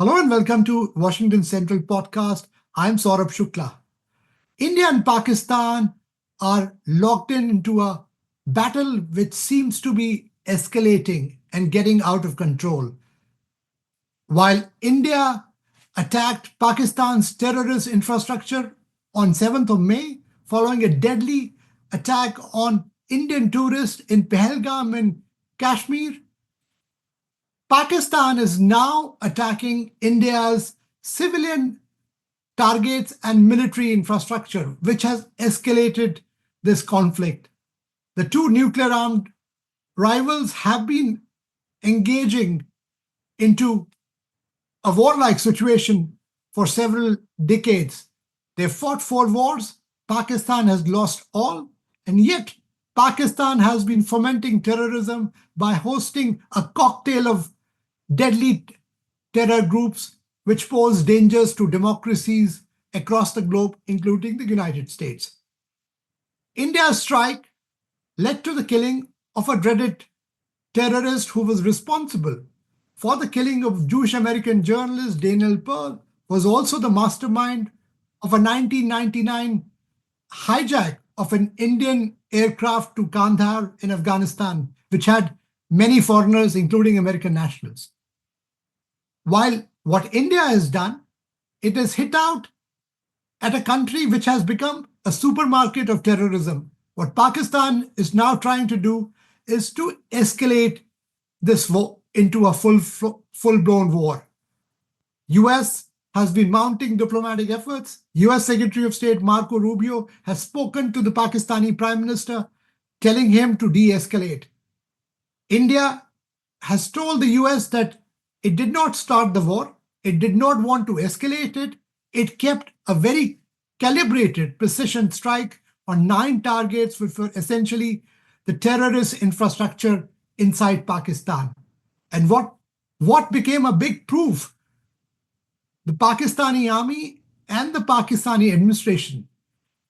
Hello and welcome to Washington Central Podcast. I'm Saurabh Shukla. India and Pakistan are locked into a battle which seems to be escalating and getting out of control. While India attacked Pakistan's terrorist infrastructure on 7th of May, following a deadly attack on Indian tourists in Pahalgam in Kashmir, Pakistan is now attacking India's civilian targets and military infrastructure, which has escalated this conflict. The two nuclear armed rivals have been engaging into a warlike situation for several decades. They fought 4 wars. Pakistan has lost all, and yet Pakistan has been fomenting terrorism by hosting a cocktail of deadly terror groups which pose dangers to democracies across the globe, including the United States. India's strike led to the killing of a dreaded terrorist who was responsible for the killing of Jewish American journalist Daniel Pearl, was also the mastermind of a 1999 hijack of an Indian aircraft to Kandahar in Afghanistan, which had many foreigners, including American nationals. While what India has done, it has hit out at a country which has become a supermarket of terrorism. What Pakistan is now trying to do is to escalate this war into a full-blown war. US has been mounting diplomatic efforts. US Secretary of State Marco Rubio has spoken to the Pakistani Prime Minister, telling him to de-escalate. India has told the US that it did not start the war. It did not want to escalate it. It kept a very calibrated precision strike on 9 targets, which were essentially the terrorist infrastructure inside Pakistan. And what became a big proof, the Pakistani army and the Pakistani administration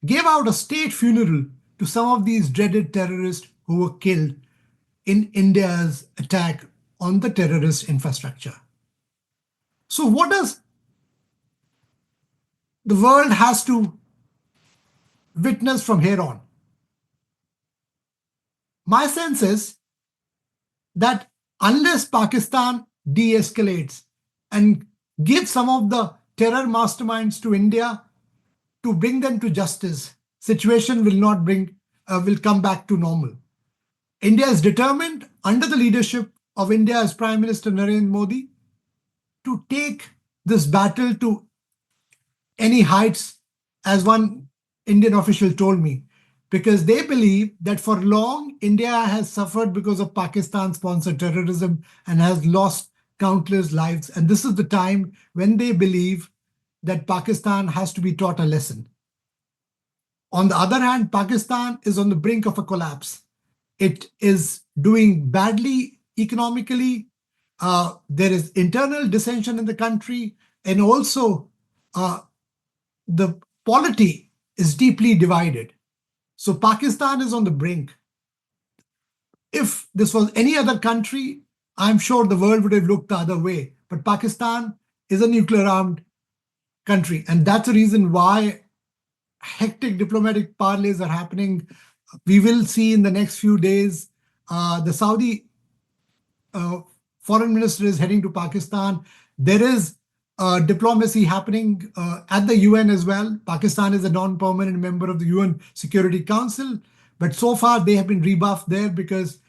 gave out a state funeral to some of these dreaded terrorists who were killed in India's attack on the terrorist infrastructure. So what does the world has to witness from here on? My sense is that unless Pakistan de-escalates and gives some of the terror masterminds to India to bring them to justice, situation will come back to normal. India is determined, under the leadership of India's Prime Minister Narendra Modi, to take this battle to any heights, as one Indian official told me, because they believe that for long India has suffered because of Pakistan-sponsored terrorism and has lost countless lives. And this is the time when they believe that Pakistan has to be taught a lesson. On the other hand, Pakistan is on the brink of a collapse. It is doing badly economically. There is internal dissension in the country, and also the polity is deeply divided. So Pakistan is on the brink. If this was any other country, I'm sure the world would have looked the other way. But Pakistan is a nuclear-armed country, and that's the reason why hectic diplomatic parleys are happening. We will see in the next few days, the Saudi foreign minister is heading to Pakistan. There is diplomacy happening at the UN as well. Pakistan is a non-permanent member of the UN Security Council, but so far they have been rebuffed there because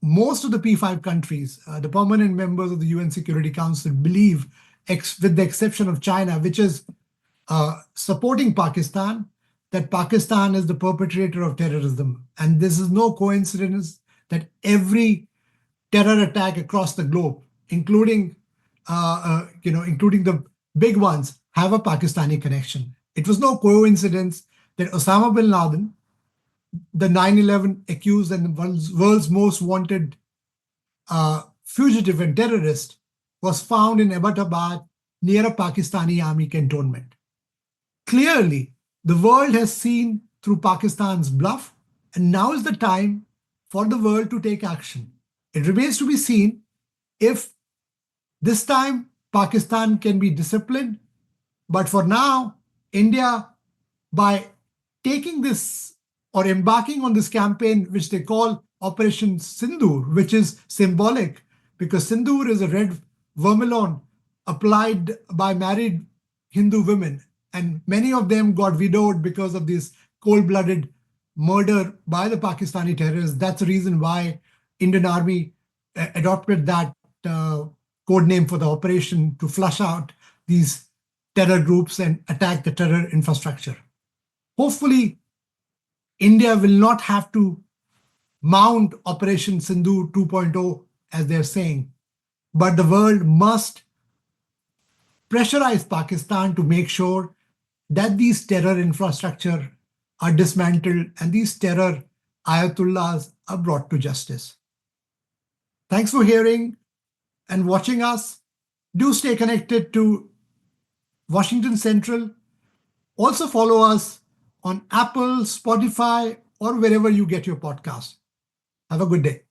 most of the P5 countries, the permanent members of the UN Security Council, believe, with the exception of China, which is supporting Pakistan, that Pakistan is the perpetrator of terrorism. And this is no coincidence that every terror attack across the globe, including the big ones, have a Pakistani connection. It was no coincidence that Osama bin Laden, the 9/11 accused and the world's most wanted fugitive and terrorist, was found in Abbottabad near a Pakistani army cantonment. Clearly, the world has seen through Pakistan's bluff, and now is the time for the world to take action. It remains to be seen if this time Pakistan can be disciplined. But for now, India, by taking this or embarking on this campaign, which they call Operation Sindoor, which is symbolic because Sindoor is a red vermilion applied by married Hindu women. And many of them got widowed because of this cold blooded murder by the Pakistani terrorists. That's the reason why Indian Army adopted that code name for the operation to flush out these terror groups and attack the terror infrastructure. Hopefully, India will not have to mount Operation Sindhu 2.0, as they're saying, but the world must pressurize Pakistan to make sure that these terror infrastructure are dismantled and these terror ayatollahs are brought to justice. Thanks for hearing and watching us. Do stay connected to Washington Central. Also follow us on Apple, Spotify, or wherever you get your podcast. Have a good day.